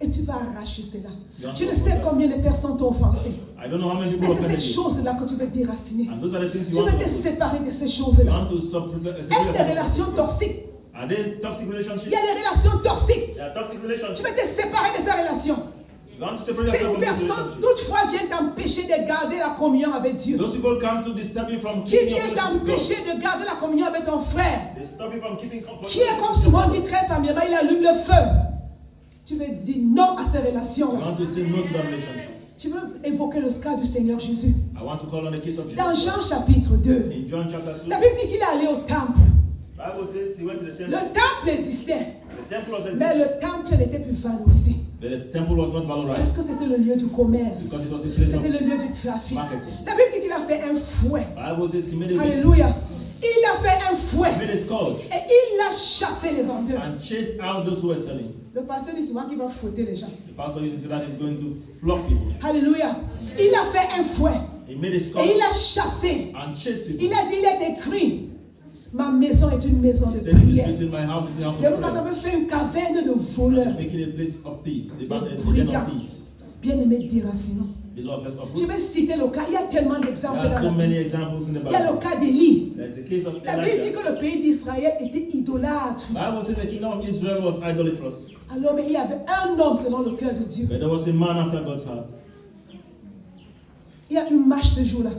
Et tu vas arracher cela. Yeah. Je ne sais combien de personnes t'ont offensé. I don't know how many Mais people c'est offended ces you. choses-là que tu veux déraciner. And those are the things Tu you veux want te to séparer de ces You choses-là. want to Est-ce des relations toxiques? Are they toxic Il relationships? y a des relations toxiques. They are toxic Tu relationships. veux te séparer de ces relations. You want to separate Si yourself une from these personne relationships. toutefois vient t'empêcher de garder la communion avec Dieu, Those people come to disturb you from qui keeping your vient fellowship with God. t'empêcher de garder la communion avec ton frère, They stop you from keeping comfort. qui est comme souvent dit très familièrement, il allume le feu. Tu veux dire non à ces You relations-là. want to say no to that relationship. Je veux évoquer le cas du Seigneur Jésus. I want to call on the case of Jesus. Dans Jean chapitre 2, In John chapter 2, la Bible dit qu'il est allé au temple. Bible says he went to the temple. Le temple existait, The temple was mais existing, le temple n'était plus valorisé. but the temple was not Parce valorized que c'était le lieu du commerce. because it was a place C'était of le lieu du trafic. marketing. La Bible dit qu'il a fait un fouet. Bible says he made a whip, Alléluia. Il a fait un fouet. made a scourge, Et il a chassé les vendeurs. and chased out those who were selling. Le pasteur dit souvent qu'il va fouetter les gens. The pastor used to say that he's going to flog people. Alléluia. Il a fait un fouet. He made a Et scourge il a chassé. and chased people. Il a dit, il est écrit, ma maison est une maison He de said, "It is prière. written, my house is a house Et of vous en prayer." avez fait une caverne de voleurs. Making a place of thieves, a den brigands. of thieves. Bien-aimés, déracinons. Beloved, let's Je uproot. vais citer le cas. Il y a tellement d'exemples There are dans so la many Bible. examples in the Il y a le Bible. cas d'Élie. There's the case of La Bible dit Elijah. que le pays d'Israël était idolâtre. Bible says the kingdom of Israel was idolatrous, Alors, mais il y avait un homme selon le cœur de Dieu. but there was a man after God's heart. Il y a une marche ce jour-là,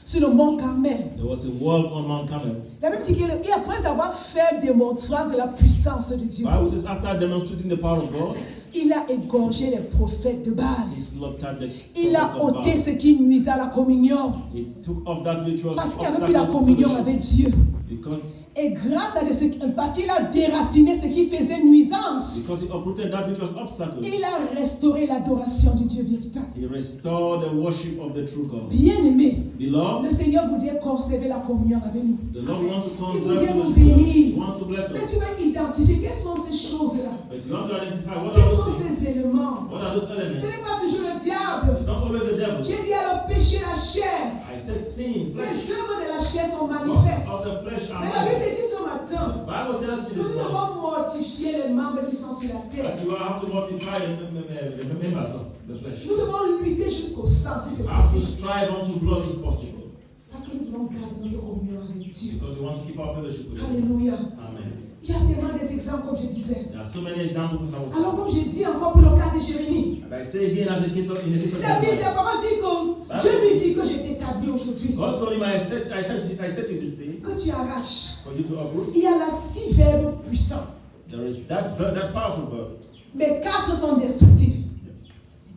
sur le mont Carmel. There was a walk on Mount Carmel. La Bible dit qu'après avoir fait démonstrance de la puissance de Dieu, Bible says after demonstrating the power of God, il a égorgé les prophètes de Baal. he slaughtered the Il a prophets of ôté Baal. ce qui nuisait à la communion. He took off that which was Parce qu'il n'y avait plus la obstacle to communion fellowship. avec Dieu. Because Et grâce à parce qu'il a déraciné ce qui faisait nuisance, he uprooted that which was obstacle. il a restauré l'adoration du Dieu véritable. He restored the worship of the true God. Bien-aimé, le Beloved, Seigneur voudrait conserver la communion avec nous. the Lord wants to Il conserve voudrait nous fellowship with us. bénir. He wants to bless Mais us. tu vas identifier quelles sont ces choses-là. But you want to identify what are Quels sont those things? ces éléments? What are those Ce elements? n'est pas toujours le diable. It's not always the devil. J'ai dit à le péché, la chair. I said sin, Les flesh. œuvres de la chair sont Works manifestes. of the flesh are Mais la Bible manifest. dit ce matin Bible tells que you nous this morning devons mortifier les membres qui sont sur la terre. that you have to mortify the members of the flesh. Nous devons lutter jusqu'au sang si c'est You have to possible. strive unto blood if possible. Parce que nous voulons garder notre communion avec Dieu. Because we want to keep our fellowship with Him. Alléluia. Amen. Il y a tellement des exemples comme je disais. There are so many examples as I was Alors saying. comme je dis encore pour le cas de Jérémie. And I say again as a case of, in the case of La Bible, Jeremiah. la parole dit que Dieu lui dit que je t'établis aujourd'hui. God told him, I set you this day Que tu arraches. for you to uproot. Il y a là 6 verbes puissants. There is that verb, that powerful verb. Mais 4 sont destructifs.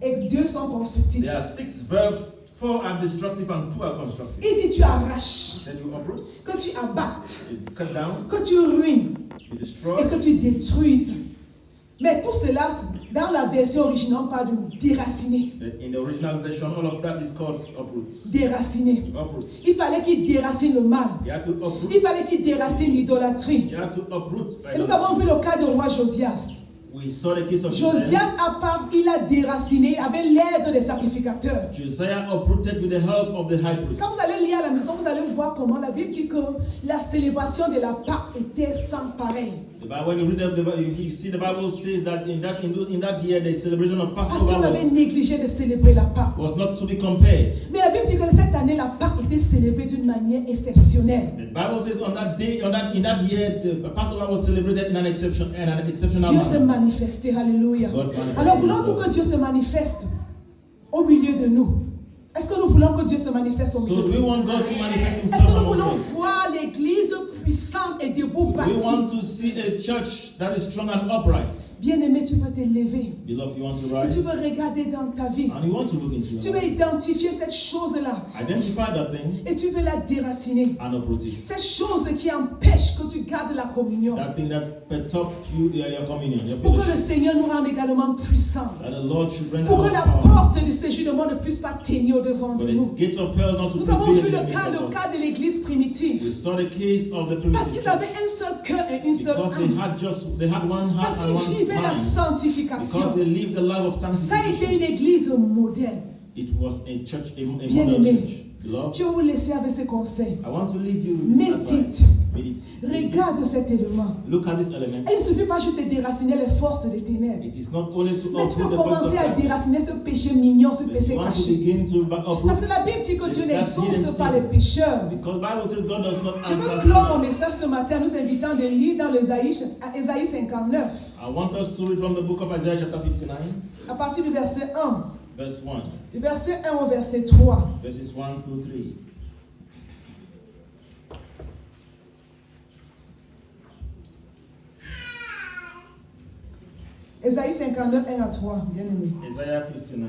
Et 2 sont constructifs. There are 6 verbs, 4 are destructive and 2 are constructive. Il dit tu arraches. He said you uproot, Que tu abattes. you cut down, Que tu ruines. you Et destroy. que tu détruises. Mais tout cela, dans la version originale, on parle de déraciner. In the original version, all of that is called uproot. Déraciner. To uproot. Il fallait qu'il déracine le mal. You have to uproot. Il fallait qu'il déracine l'idolâtrie. You have to uproot. Et nous avons vu le cas du roi Josias. We saw the case of Josiah. Josias, à part, il a déraciné avec l'aide des sacrificateurs. Josiah uprooted with the help of the high priest. Quand vous allez lire à la maison, vous allez voir comment la Bible dit que la célébration de la Pâque était sans pareil. When you read the Bible, you see the Bible says that in that year the celebration of Parce Passover qu'on avait négligé de célébrer la Pâque. was not to be compared. Mais la Bible dit que cette année, la Pâque était célébrée d'une manière exceptionnelle. The Bible says on that day, in that year, the Passover was celebrated in an exceptional Dieu s'est manner. manifesté, alléluia. God manifested Alors voulons-nous himself. que Dieu se manifeste au milieu de nous? Est-ce que nous voulons que Dieu se manifeste au milieu So de do we nous? want God to manifest Est-ce Himself que nous among voulons us? voir l'église puissante et debout We bâtie? want to see a church that is strong and upright. Bien-aimé, tu veux te lever Beloved, you want to et tu rise veux regarder dans ta vie. and you want to look into Tu your veux life. identifier cette chose-là Identify that thing et tu veux la déraciner. and uproot it. Cette chose qui empêche que tu gardes la communion. That thing that perturbs your communion, your Pour que le fellowship. Seigneur nous rende également puissants. That the Lord should render Pour que us la power. porte du séjour du monde ne puisse pas tenir au-devant For de the nous. gates of hell not to Nous avons prevail vu in the le midst cas of us. de l'église We primitive. saw the case of the Parce primitive qu'ils church. avaient un seul cœur et une seule Because âme. they had one Parce heart and one qu'ils vivaient la mind. sanctification. Because they lived the life of Ça a été sanctification. une église modèle. It was a church, a model Bien-aimé, church. Beloved, je vais vous laisser avec ce conseil. I want to leave you with this Médite. advice. Meditate. Regarde cet élément. Look at this element. Et il ne suffit pas juste de déraciner les forces des ténèbres. It is not only to Mais tu uproot peux the force of commencer à darkness, déraciner ce péché mignon, ce but péché you want to caché. begin to uproot. Parce que la Bible dit que Dieu It's that n'exauce hidden pas sin. les pécheurs. Because Bible says God does not Je veux answer clore mon sinners. message ce matin, nous invitant de lire dans Ésaïe 59, I want us to read from the book of Isaiah chapter 59, à partir du verset 1. verse 1. Du verset 1 au verset 3. Verses 1 through 3. Ésaïe 59, 1 à 3, bien aimé. Isaiah 59.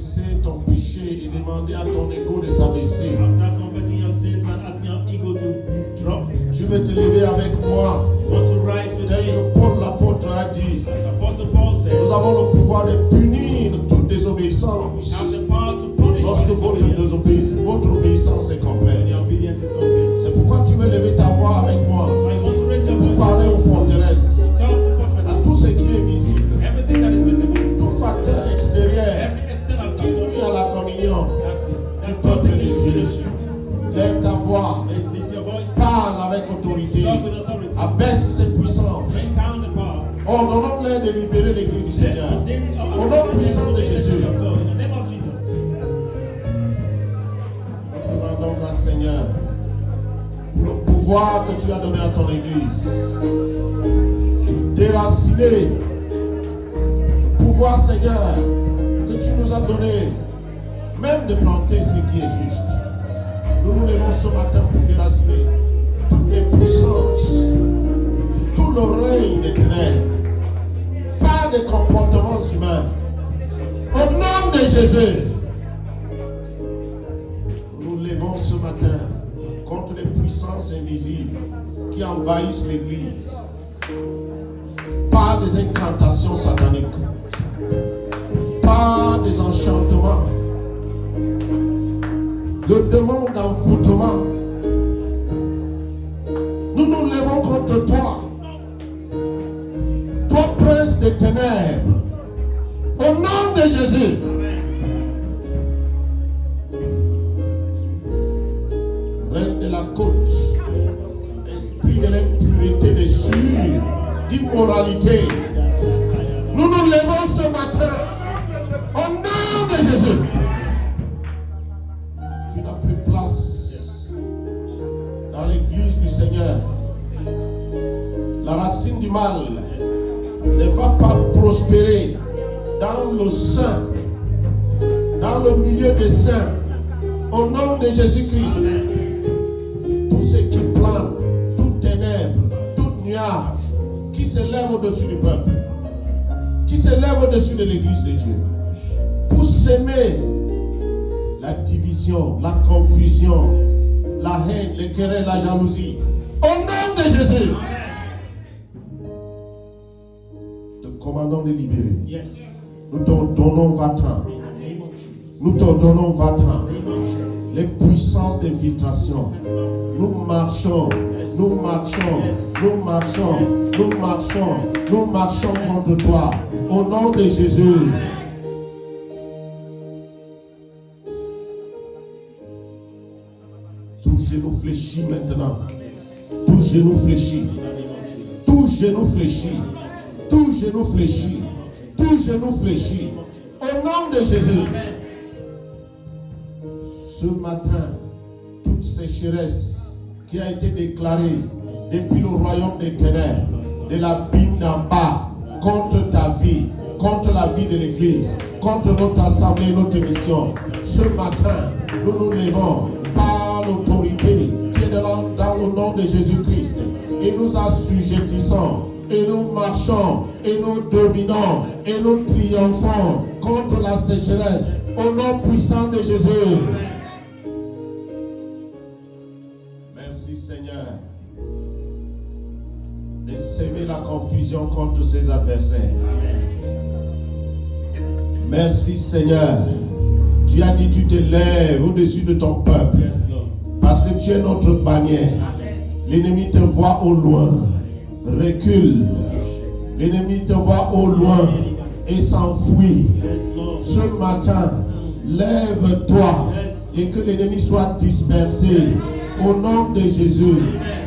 confesser ton péché et demander à ton ego de s'abaisser, After confessing your sins and asking your ego to drop, tu veux te lever avec moi, you want to rise with tel me. que Paul l'apôtre a dit. As Apostle Paul said, Nous avons le pouvoir de punir toute we désobéissance have the power to punish lorsque votre obéissance est when complète. your obedience is complete. C'est pourquoi tu veux lever ta voix avec moi So I want to raise your pour voice, parler aux forteresses, talk to à tout fortresses, ce qui est visible, everything that is visible, tout facteur extérieur every external qui factor nuit à la communion. that peuple causes de against Dieu. leadership. Lève ta voix, Lift your voice, parle avec autorité, talk with authority, abaisse ses puissances. bring down the power. Ordonnons-les de libérer l'église du Seigneur. Au nom puissant de Jésus, In the name of Jesus, nous te rendons grâce, Seigneur, pour le pouvoir que tu as donné à ton église. De nous déraciner. Le pouvoir, Seigneur, que tu nous as donné, même de planter ce qui est juste. Nous nous levons ce matin pour déraciner toutes les puissances, tout le règne des ténèbres, pas des comportements humains. Au nom de Jésus, nous nous levons ce matin contre les puissances invisibles qui envahissent l'église par des incantations sataniques, par des enchantements, le démon d'envoûtement. Nous nous levons contre toi, toi prince des ténèbres, au nom de Jésus. Reine de la côte, esprit de l'impureté, des sûrs, d'immoralité, nous nous levons ce matin au nom de Jésus. Tu n'as plus place dans l'église du Seigneur. La racine du mal ne va pas prospérer dans le sein, dans le milieu des saints. Au nom de Jésus-Christ, tout ce qui plane, toute ténèbre, tout nuage qui se lève au-dessus du peuple, qui se lève au-dessus de l'église de Dieu, pour s'aimer la division, la confusion, la haine, les querelles, la jalousie. Au nom de Jésus, te commandons de libérer. yes, Nous t'ordonnons va-t'en. in the name of Jesus, Nous t'ordonnons va-t'en. in the name of Jesus. Les puissances d'infiltration. Nous marchons, nous marchons, nous marchons, nous marchons, nous marchons contre toi. Au nom de Jésus. Tout genou fléchit maintenant. Tout genou fléchit. Tout genou fléchit. Tout genou fléchit. Tout genou fléchit. Au nom de Jésus. Ce matin, toute sécheresse qui a été déclarée depuis le royaume des ténèbres, de l'abîme d'en bas, contre ta vie, contre la vie de l'église, contre notre assemblée, notre mission. Ce matin, nous nous levons par l'autorité qui est dans le nom de Jésus-Christ et nous assujettissons et nous marchons et nous dominons et nous triomphons contre la sécheresse au nom puissant de Jésus. Merci Seigneur de s'aimer la confusion contre ses adversaires. Merci Seigneur. Tu as dit tu te lèves au-dessus de ton peuple Yes, Lord. parce que tu es notre bannière. L'ennemi te voit au loin. Recule. L'ennemi te voit au loin et s'enfuit. Yes, Lord. Ce matin, lève-toi et que l'ennemi soit dispersé. Au nom de Jésus,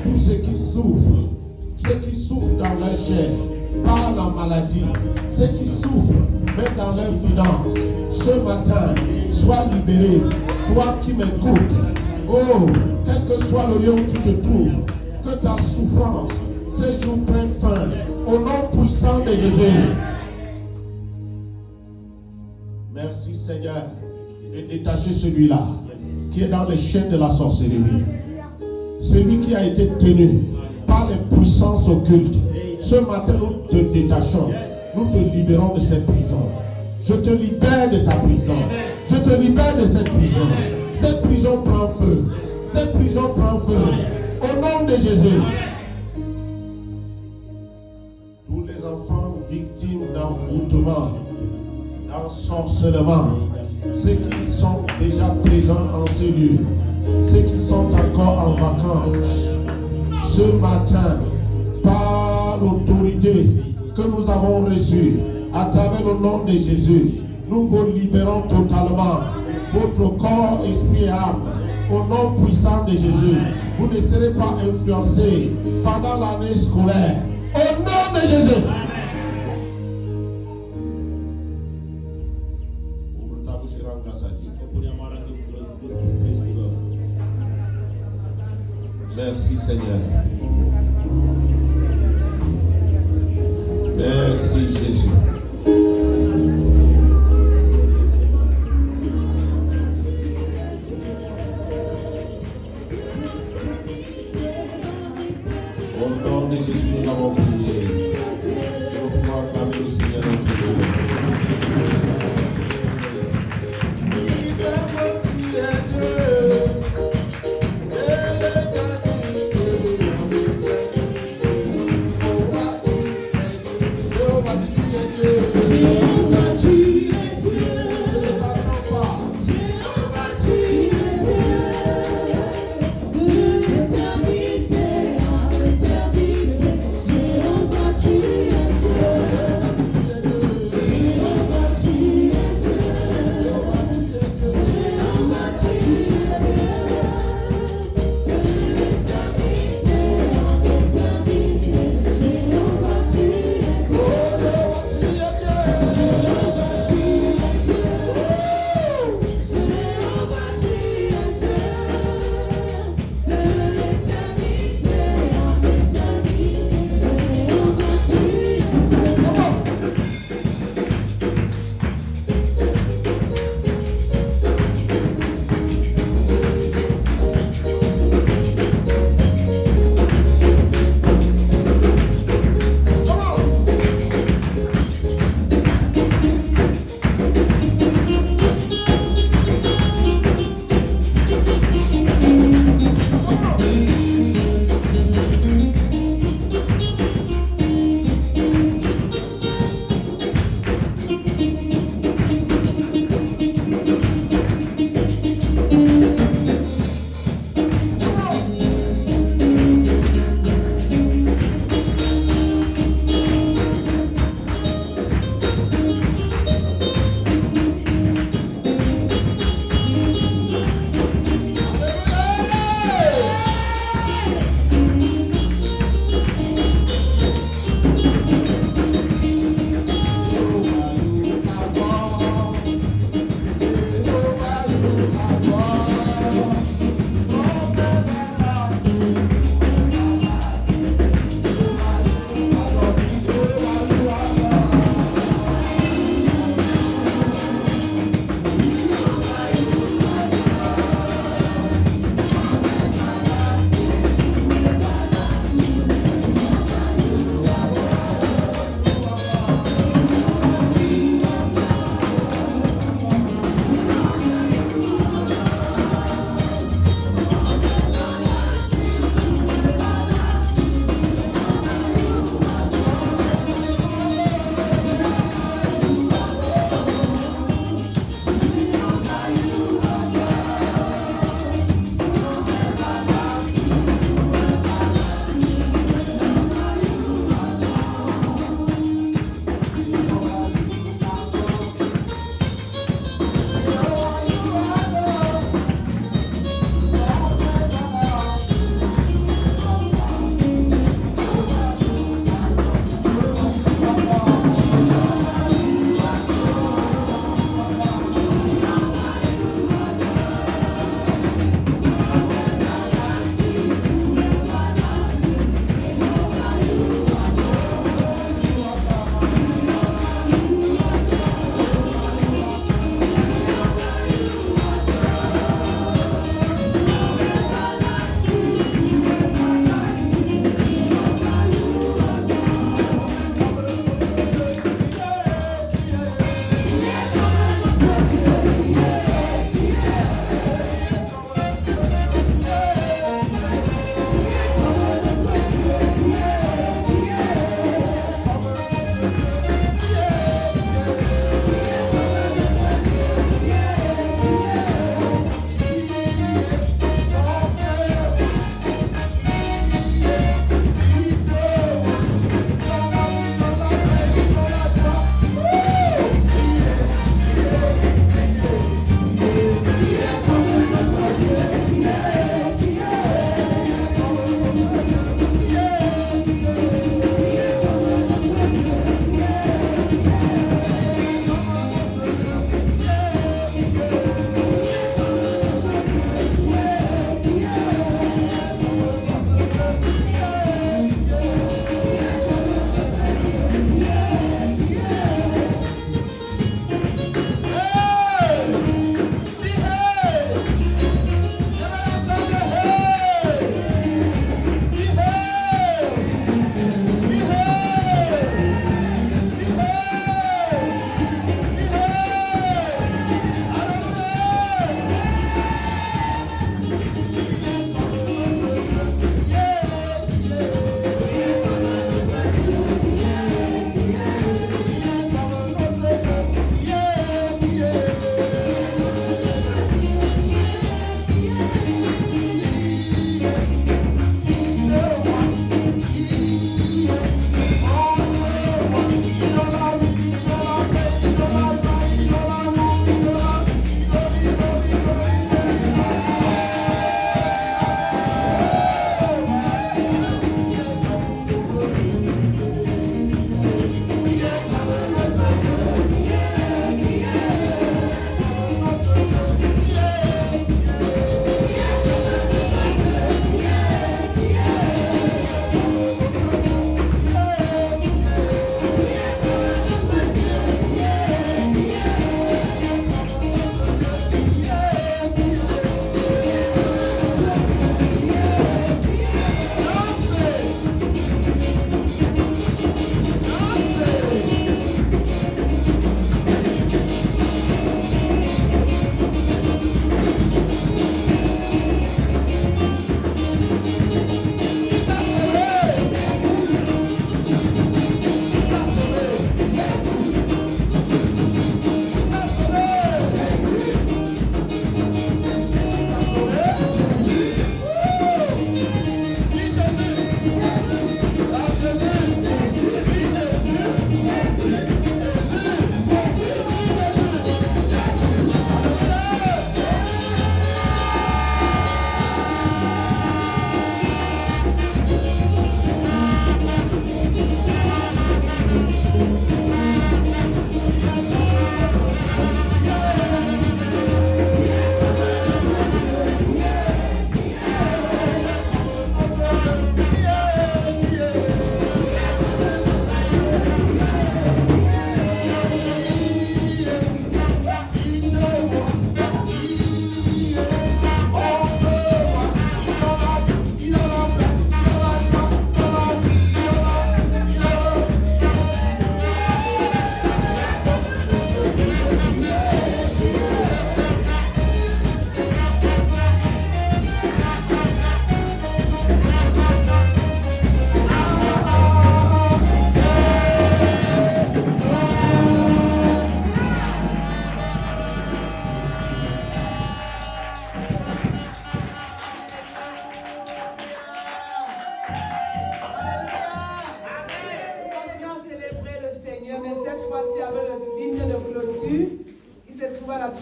tous ceux qui souffrent dans leur chair, par la maladie, ceux qui souffrent même dans leurs finances, ce matin, sois libéré. Toi qui m'écoutes, oh, quel que soit le lieu où tu te trouves, que ta souffrance, ces jours prennent fin. Au nom puissant de Jésus. Merci Seigneur de détacher celui-là qui est dans les chaînes de la sorcellerie. Celui qui a été tenu par les puissances occultes. Ce matin, nous te détachons. Nous te libérons de cette prison. Je te libère de ta prison. Je te libère de cette prison. Cette prison prend feu. Cette prison prend feu. Au nom de Jésus. Tous les enfants victimes d'envoûtement, d'ensorcellement, ceux qui sont déjà présents en ces lieux, ceux qui sont encore en vacances, ce matin, par l'autorité que nous avons reçue, à travers le nom de Jésus, nous vous libérons totalement, votre corps, esprit et âme, au nom puissant de Jésus. Vous ne serez pas influencés pendant l'année scolaire, au nom de Jésus. Ouvre ta bouche et rends grâce à Dieu. Merci Seigneur. Merci Jésus. Au nom de Jésus, nous avons prié. C'est pour pouvoir acclamer le Seigneur notre Dieu. Libre-moi, tu es Dieu. Jehovah, tu es Dieu.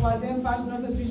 troisième page de notre fiche